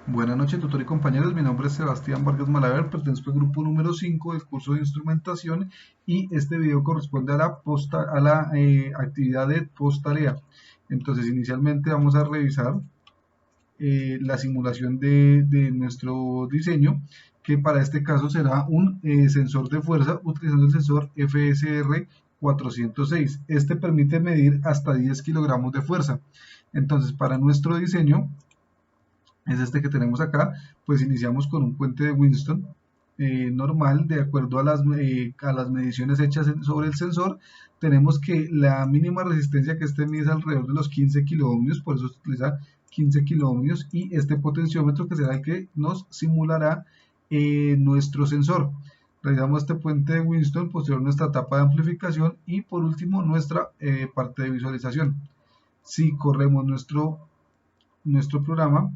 Buenas noches, tutor y compañeros. Mi nombre es Sebastián Vargas Malaver, pertenezco al grupo número 5 del curso de instrumentación y este video corresponde a la actividad de posttarea. Entonces, inicialmente vamos a revisar la simulación de nuestro diseño, que para este caso será un sensor de fuerza utilizando el sensor FSR 406. Este permite medir hasta 10 kilogramos de fuerza. Entonces, para nuestro diseño es este que tenemos acá. Pues iniciamos con un puente de Winston normal, de acuerdo a las mediciones hechas sobre el sensor. Tenemos que la mínima resistencia que este mide es alrededor de los 15 kiloohmios, por eso se utiliza 15 kiloohmios, y este potenciómetro que será el que nos simulará nuestro sensor. Realizamos este puente de Winston, posterior nuestra etapa de amplificación y por último nuestra parte de visualización. Si corremos nuestro programa,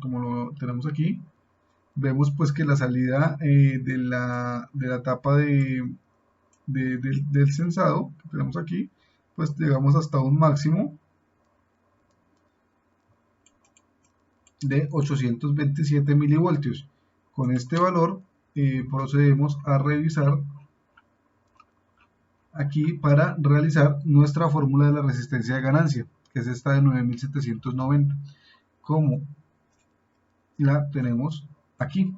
como lo tenemos aquí, vemos pues que la salida de la tapa del sensado que tenemos aquí, pues llegamos hasta un máximo de 827 milivoltios. Con este valor procedemos a revisar aquí para realizar nuestra fórmula de la resistencia de ganancia, que es esta de 9790, como la tenemos aquí.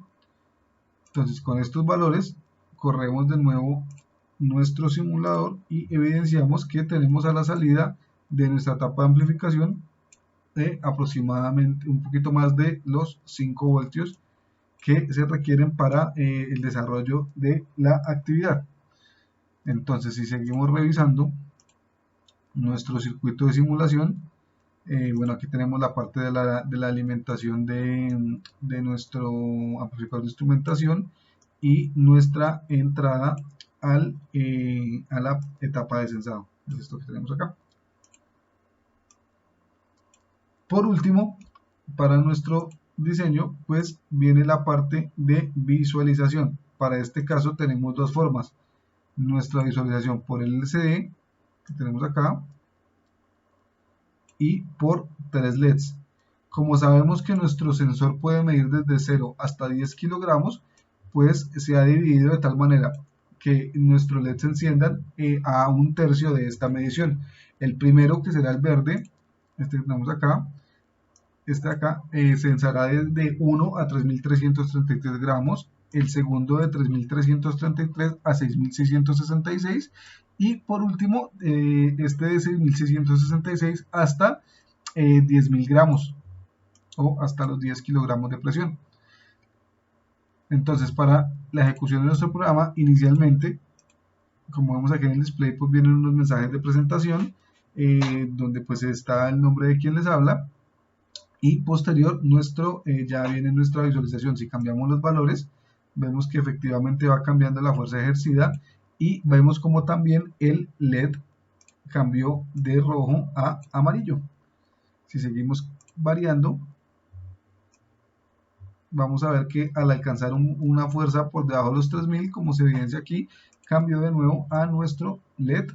Entonces, con estos valores corremos de nuevo nuestro simulador y evidenciamos que tenemos a la salida de nuestra etapa de amplificación de aproximadamente un poquito más de los 5 voltios que se requieren para el desarrollo de la actividad. Entonces, si seguimos revisando nuestro circuito de simulación, bueno, aquí tenemos la parte de la alimentación de nuestro amplificador de instrumentación y nuestra entrada a la etapa de sensado. Es esto que tenemos acá. Por último, para nuestro diseño, pues viene la parte de visualización. Para este caso tenemos dos formas. Nuestra visualización por el LCD, que tenemos acá, y por 3 LEDs. Como sabemos que nuestro sensor puede medir desde 0 hasta 10 kilogramos, pues se ha dividido de tal manera que nuestros LEDs se enciendan a un tercio de esta medición. El primero, que será el verde, este que tenemos acá, este de acá, se ensará de 1 a 3.333 gramos, el segundo de 3.333 a 6.666 y por último este de 6.666 hasta 10.000 gramos o hasta los 10 kilogramos de presión. Entonces, para la ejecución de nuestro programa, inicialmente, como vemos aquí en el display, pues vienen unos mensajes de presentación donde pues está el nombre de quien les habla y posterior ya viene nuestra visualización. Si cambiamos los valores, vemos que efectivamente va cambiando la fuerza ejercida y vemos como también el LED cambió de rojo a amarillo. Si seguimos variando, vamos a ver que al alcanzar una fuerza por debajo de los 3000, como se evidencia aquí, cambió de nuevo a nuestro LED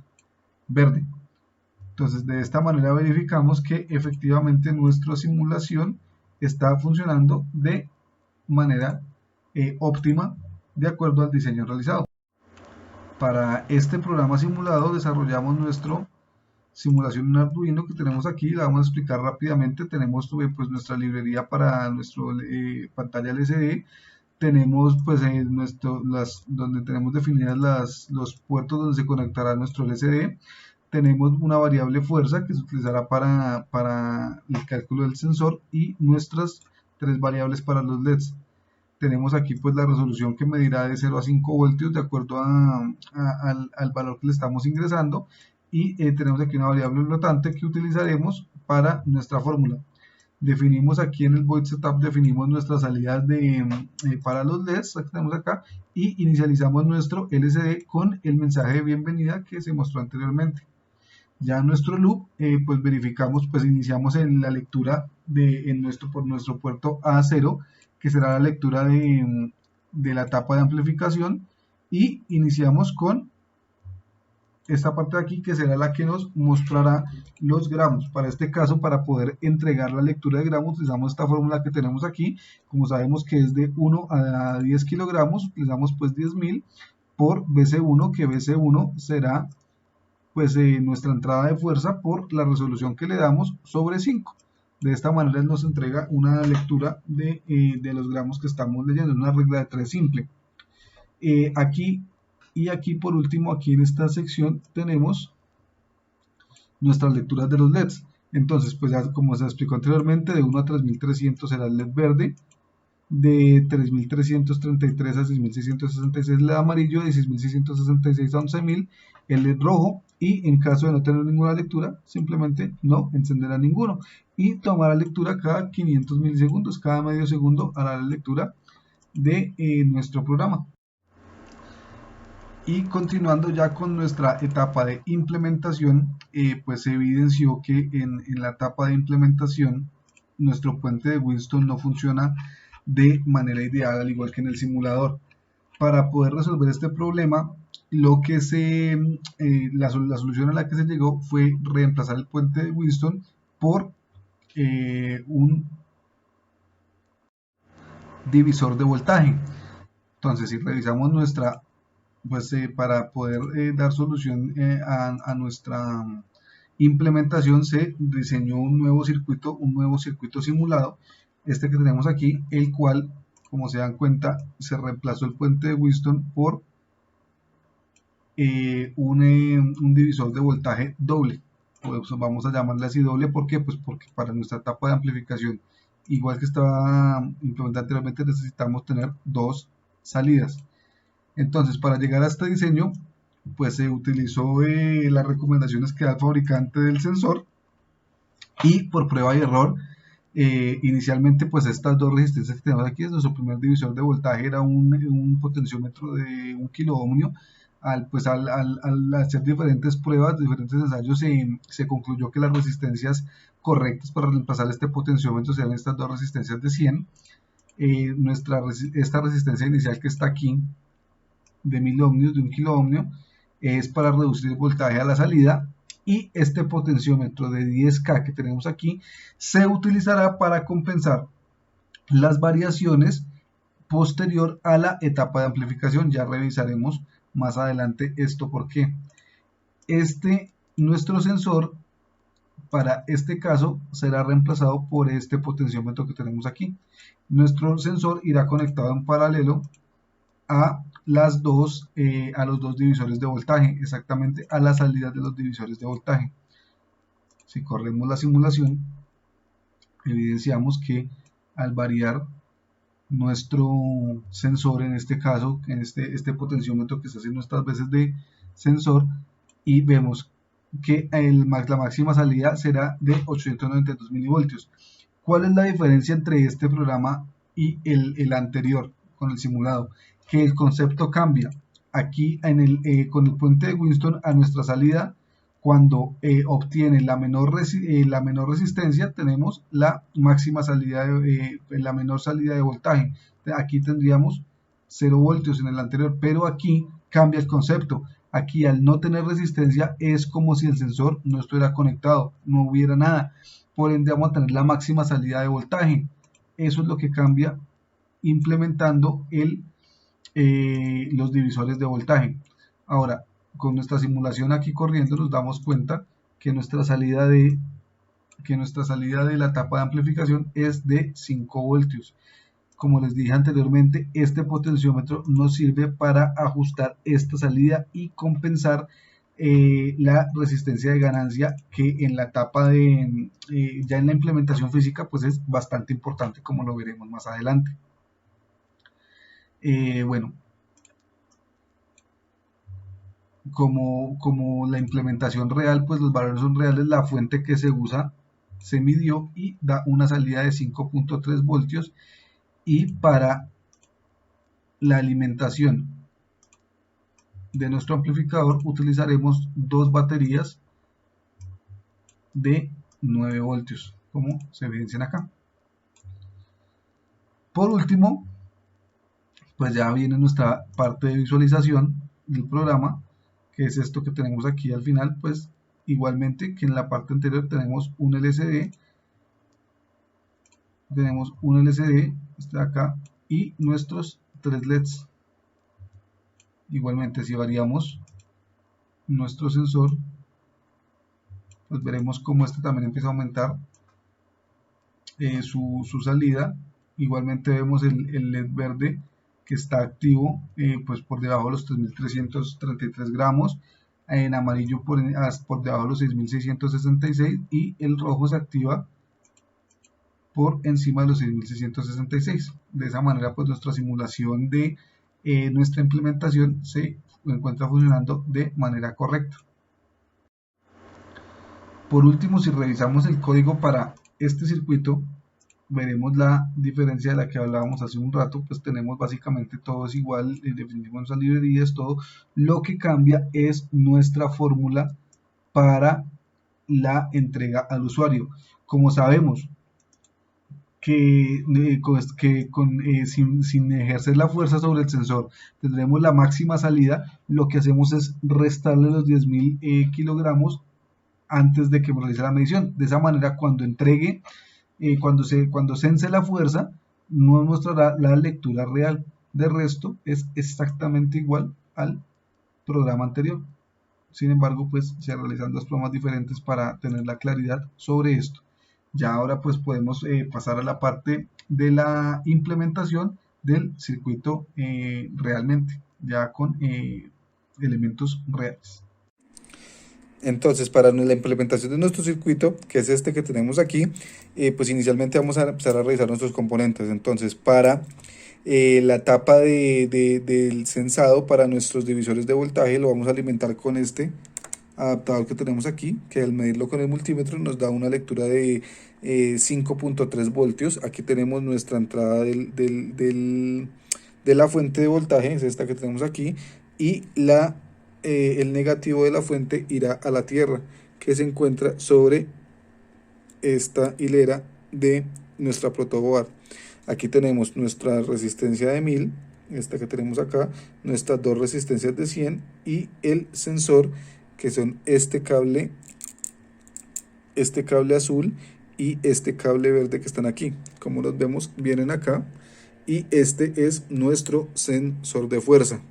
verde. Entonces, de esta manera verificamos que efectivamente nuestra simulación está funcionando de manera óptima de acuerdo al diseño realizado. Para este programa simulado desarrollamos nuestra simulación en Arduino que tenemos aquí, la vamos a explicar rápidamente. Tenemos pues nuestra librería para nuestra pantalla LCD, tenemos pues donde tenemos definidas los puertos donde se conectará nuestro LCD, tenemos una variable fuerza que se utilizará para el cálculo del sensor y nuestras 3 variables para los LEDs. Tenemos aquí pues la resolución que medirá de 0 a 5 voltios de acuerdo al valor que le estamos ingresando y tenemos aquí una variable flotante que utilizaremos para nuestra fórmula. Definimos aquí en el void setup, definimos nuestras salidas para los LEDs que tenemos acá y inicializamos nuestro LCD con el mensaje de bienvenida que se mostró anteriormente. Ya en nuestro loop, pues verificamos, pues iniciamos en la lectura por nuestro puerto A0, que será la lectura de la etapa de amplificación, y iniciamos con esta parte de aquí, que será la que nos mostrará los gramos. Para este caso, para poder entregar la lectura de gramos, utilizamos esta fórmula que tenemos aquí. Como sabemos que es de 1 a 10 kilogramos, utilizamos pues 10.000 por BC1, que BC1 será pues nuestra entrada de fuerza por la resolución que le damos sobre 5. De esta manera nos entrega una lectura de los gramos que estamos leyendo, una regla de 3 simple. Aquí y aquí por último, aquí en esta sección tenemos nuestras lecturas de los LEDs. Entonces, pues ya como se explicó anteriormente, de 1 a 3300 será el LED verde, de 3333 a 6666 el LED amarillo, de 6666 a 11000 el LED rojo, y en caso de no tener ninguna lectura, simplemente no encenderá ninguno y tomará lectura cada 500 milisegundos, cada medio segundo hará la lectura de nuestro programa. Y continuando ya con nuestra etapa de implementación, pues se evidenció que en la etapa de implementación nuestro puente de Winston no funciona de manera ideal, al igual que en el simulador. Para poder resolver este problema, la solución a la que se llegó fue reemplazar el puente de Winston por un divisor de voltaje. Entonces, si revisamos pues para poder dar solución a nuestra implementación, se diseñó un nuevo circuito simulado, este que tenemos aquí, el cual, como se dan cuenta, se reemplazó el puente de Winston por un divisor de voltaje doble. Pues vamos a llamarle así doble, ¿por qué? Pues porque para nuestra etapa de amplificación, igual que estaba implementada anteriormente, necesitamos tener dos salidas. Entonces, para llegar a este diseño, pues se utilizó las recomendaciones que da el fabricante del sensor, y por prueba y error, inicialmente pues estas dos resistencias que tenemos aquí, nuestro primer divisor de voltaje era un potenciómetro de 1 kilo ohmio. Al hacer diferentes pruebas, diferentes ensayos, se concluyó que las resistencias correctas para reemplazar este potenciómetro serían estas dos resistencias de 100. Esta resistencia inicial que está aquí, de 1000 ohmios, de 1 kilo ohmio, es para reducir el voltaje a la salida, y este potenciómetro de 10K que tenemos aquí se utilizará para compensar las variaciones posterior a la etapa de amplificación. Ya revisaremos más adelante esto, porque nuestro sensor para este caso será reemplazado por este potenciómetro que tenemos aquí. Nuestro sensor irá conectado en paralelo a los dos divisores de voltaje, exactamente a la salida de los divisores de voltaje. Si corremos la simulación, evidenciamos que al variar nuestro sensor, en este caso, en este potenciómetro que está haciendo estas veces de sensor, y vemos que la máxima salida será de 892 milivoltios. ¿Cuál es la diferencia entre este programa y el anterior con el simulado? Que el concepto cambia. Aquí con el puente de Winston, a nuestra salida, cuando obtiene la menor resistencia, tenemos la máxima salida, la menor salida de voltaje. Aquí tendríamos 0 voltios en el anterior, pero aquí cambia el concepto. Aquí, al no tener resistencia, es como si el sensor no estuviera conectado, no hubiera nada. Por ende, vamos a tener la máxima salida de voltaje. Eso es lo que cambia implementando los divisores de voltaje. Ahora, con nuestra simulación aquí corriendo, nos damos cuenta que nuestra salida de la etapa de amplificación es de 5 voltios. Como les dije anteriormente, este potenciómetro nos sirve para ajustar esta salida y compensar la resistencia de ganancia, que en la etapa ya en la implementación física, pues es bastante importante, como lo veremos más adelante. Bueno, como la implementación real, pues los valores son reales, la fuente que se usa se midió y da una salida de 5.3 voltios, y para la alimentación de nuestro amplificador utilizaremos dos baterías de 9 voltios, como se evidencian acá. Por último, pues ya viene nuestra parte de visualización del programa, que es esto que tenemos aquí al final, pues igualmente que en la parte anterior tenemos un LCD, este de acá, y nuestros 3 LEDs. Igualmente, si variamos nuestro sensor, pues veremos cómo este también empieza a aumentar su salida. Igualmente vemos el LED verde que está activo, pues por debajo de los 3.333 gramos, en amarillo por debajo de los 6.666 y el rojo se activa por encima de los 6.666. De esa manera, pues nuestra simulación de nuestra implementación se encuentra funcionando de manera correcta. Por último, si revisamos el código para este circuito, veremos la diferencia de la que hablábamos hace un rato. Pues tenemos básicamente todo es igual, definimos nuestras librerías, todo. Lo que cambia es nuestra fórmula para la entrega al usuario. Como sabemos sin ejercer la fuerza sobre el sensor tendremos la máxima salida, lo que hacemos es restarle los 10.000 kilogramos antes de que realice la medición. De esa manera, cuando entregue, cuando sense la fuerza, nos mostrará la lectura real. De resto, es exactamente igual al programa anterior. Sin embargo, pues se realizan dos pruebas diferentes para tener la claridad sobre esto. Ya ahora pues podemos pasar a la parte de la implementación del circuito realmente, ya con elementos reales. Entonces, para la implementación de nuestro circuito, que es este que tenemos aquí, pues inicialmente vamos a empezar a revisar nuestros componentes. Entonces, para la tapa del sensado para nuestros divisores de voltaje, lo vamos a alimentar con este adaptador que tenemos aquí, que al medirlo con el multímetro nos da una lectura de 5.3 voltios. Aquí tenemos nuestra entrada de la fuente de voltaje, es esta que tenemos aquí, y el negativo de la fuente irá a la tierra, que se encuentra sobre esta hilera de nuestra protoboard. Aquí tenemos nuestra resistencia de 1000, esta que tenemos acá, nuestras dos resistencias de 100 y el sensor, que son este cable azul y este cable verde que están aquí. Como los vemos, vienen acá, y este es nuestro sensor de fuerza.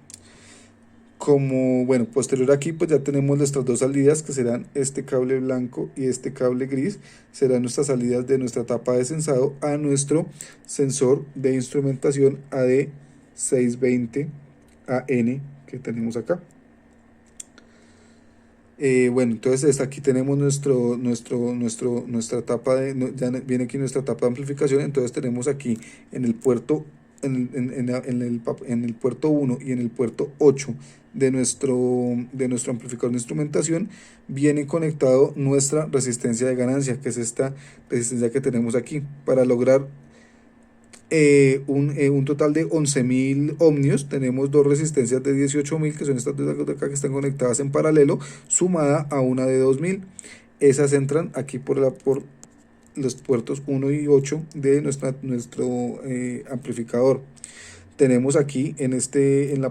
Como, bueno, posterior aquí pues ya tenemos nuestras dos salidas, que serán este cable blanco y este cable gris, serán nuestras salidas de nuestra tapa de sensado a nuestro sensor de instrumentación AD620AN que tenemos acá. Bueno, entonces aquí tenemos nuestra tapa ya viene aquí nuestra tapa de amplificación. Entonces tenemos aquí en el puerto en el puerto 1 y en el puerto 8 de nuestro amplificador de instrumentación viene conectado nuestra resistencia de ganancia, que es esta resistencia que tenemos aquí, para lograr un total de 11.000 ohmios. Tenemos dos resistencias de 18.000, que son estas de acá, que están conectadas en paralelo, sumada a una de 2.000. Esas entran aquí por los puertos 1 y 8 de nuestro amplificador. Tenemos aquí en la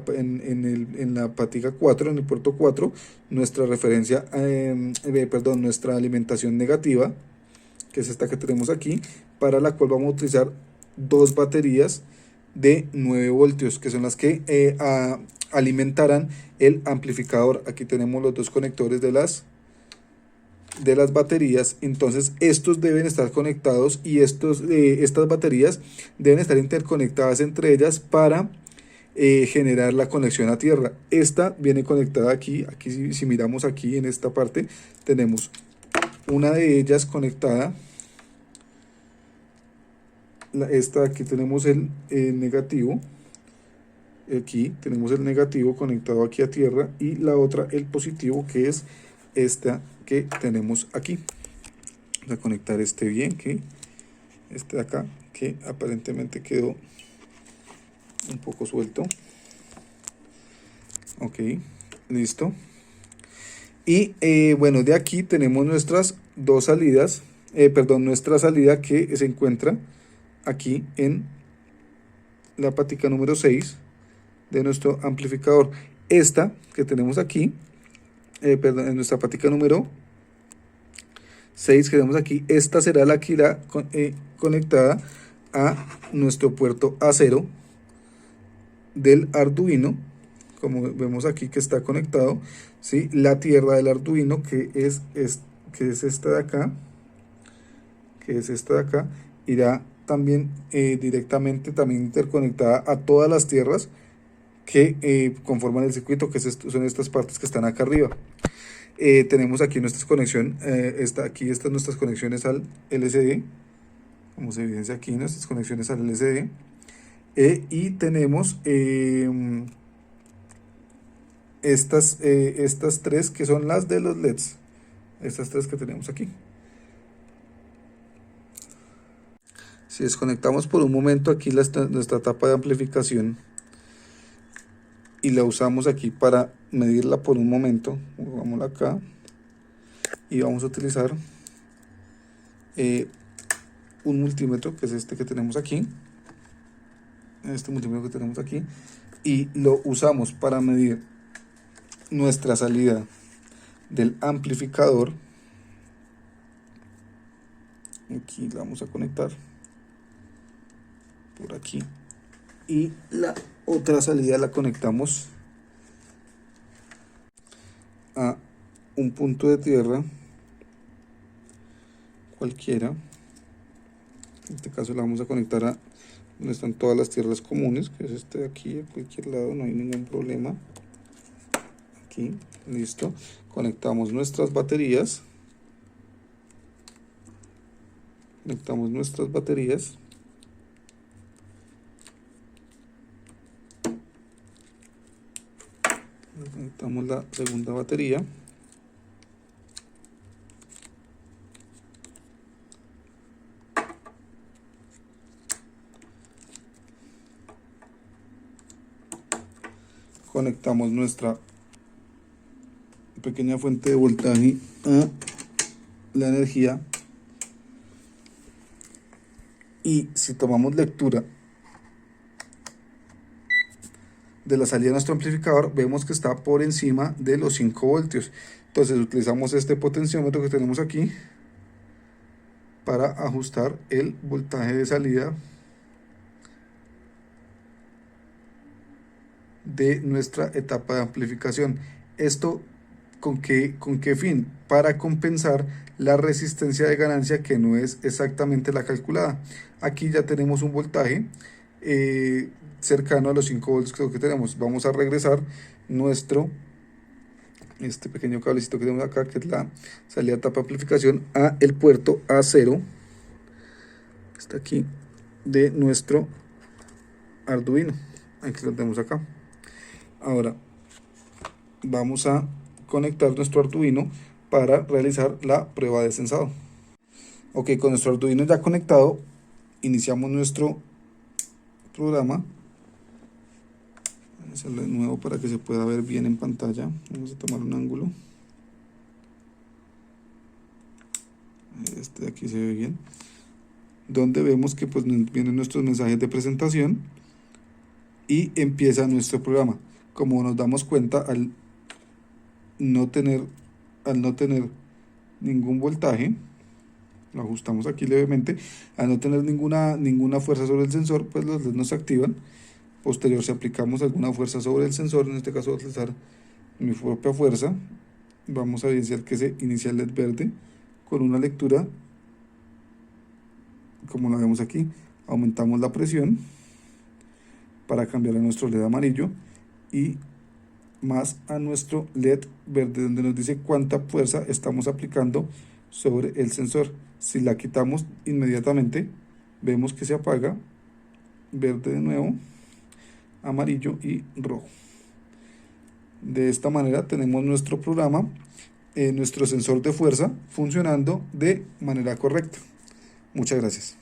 patica 4, en el puerto 4, nuestra referencia, nuestra alimentación negativa, que es esta que tenemos aquí, para la cual vamos a utilizar dos baterías de 9 voltios, que son las que alimentarán el amplificador. Aquí tenemos los dos conectores de las baterías. Entonces estos deben estar conectados, y estas baterías deben estar interconectadas entre ellas para generar la conexión a tierra. Esta viene conectada aquí si miramos aquí en esta parte, tenemos una de ellas conectada. Aquí tenemos el negativo, aquí tenemos el negativo conectado aquí a tierra, y la otra el positivo, que es esta que tenemos aquí. Vamos a conectar este bien, que este de acá, que aparentemente quedó un poco suelto. Ok, listo. Y bueno, de aquí tenemos nuestras dos salidas, nuestra salida, que se encuentra aquí en la patica número 6 de nuestro amplificador. Esta que tenemos aquí perdón, en nuestra patica número 6 que vemos aquí, esta será la que irá conectada a nuestro puerto A0 del Arduino, como vemos aquí que está conectado, ¿sí? La tierra del Arduino, que es esta de acá, irá también directamente también interconectada a todas las tierras que conforman el circuito, que son estas partes que están acá arriba. Tenemos aquí nuestras conexiones, aquí están nuestras conexiones al LCD, como se evidencia aquí, nuestras conexiones al LCD, y tenemos estas tres que son las de los LEDs, estas tres que tenemos aquí. Si desconectamos por un momento aquí nuestra tapa de amplificación y la usamos aquí para medirla por un momento, pongámosla acá y vamos a utilizar un multímetro, que es este que tenemos aquí, y lo usamos para medir nuestra salida del amplificador. Aquí la vamos a conectar por aquí y la otra salida la conectamos a un punto de tierra cualquiera. En este caso la vamos a conectar a donde están todas las tierras comunes, que es este de aquí, a cualquier lado, no hay ningún problema. Aquí, listo. Conectamos nuestras baterías. Conectamos la segunda batería. Conectamos nuestra pequeña fuente de voltaje a la energía, y si tomamos lectura de la salida de nuestro amplificador, vemos que está por encima de los 5 voltios. Entonces utilizamos este potenciómetro que tenemos aquí para ajustar el voltaje de salida de nuestra etapa de amplificación. ¿Esto con qué fin? Para compensar la resistencia de ganancia, que no es exactamente la calculada. Aquí ya tenemos un voltaje cercano a los 5 volts que tenemos. Vamos a regresar este pequeño cablecito que tenemos acá, que es la salida de etapa de amplificación, a el puerto A0, está aquí, de nuestro Arduino. Aquí lo tenemos acá. Ahora vamos a conectar nuestro Arduino para realizar la prueba de sensado. Ok, con nuestro Arduino ya conectado, iniciamos nuestro programa. Vamos a hacerlo de nuevo para que se pueda ver bien en pantalla. Vamos a tomar un ángulo. Este de aquí se ve bien. Donde vemos que pues vienen nuestros mensajes de presentación y empieza nuestro programa. Como nos damos cuenta, al no tener ningún voltaje, lo ajustamos aquí levemente, al no tener ninguna fuerza sobre el sensor, pues los LEDs no se activan. Posterior, si aplicamos alguna fuerza sobre el sensor, en este caso voy a utilizar mi propia fuerza, vamos a evidenciar que se inicia el LED verde con una lectura, como lo vemos aquí. Aumentamos la presión para cambiar a nuestro LED amarillo y más a nuestro LED verde, donde nos dice cuánta fuerza estamos aplicando sobre el sensor. Si la quitamos inmediatamente, vemos que se apaga, verde de nuevo, amarillo y rojo. De esta manera tenemos nuestro programa, nuestro sensor de fuerza funcionando de manera correcta. Muchas gracias.